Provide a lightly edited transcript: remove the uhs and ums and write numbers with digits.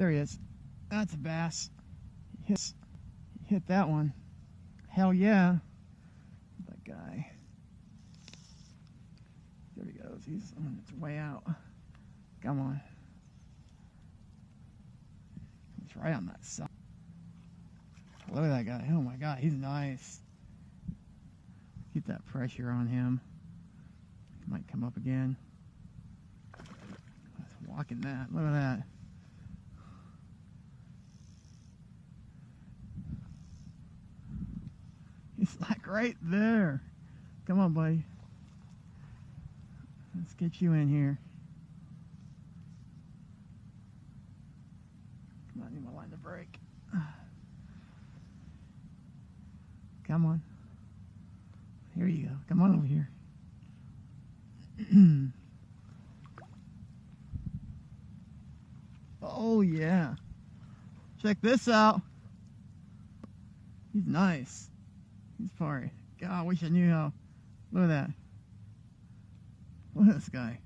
There he is. That's a bass. Hit that one. Hell yeah. That guy. There he goes. He's on its way out. Come on. He's right on that side. Look at that guy. Oh my god, he's nice. Get that pressure on him. He might come up again. That's walking that. Look at that. He's like right there. Come on, buddy. Let's get you in here. Come on, I need my line to break. Come on. Here you go. Come on over here. Oh, yeah. Check this out. He's nice. He's far. God, I wish I knew how. Look at that. Look at this guy.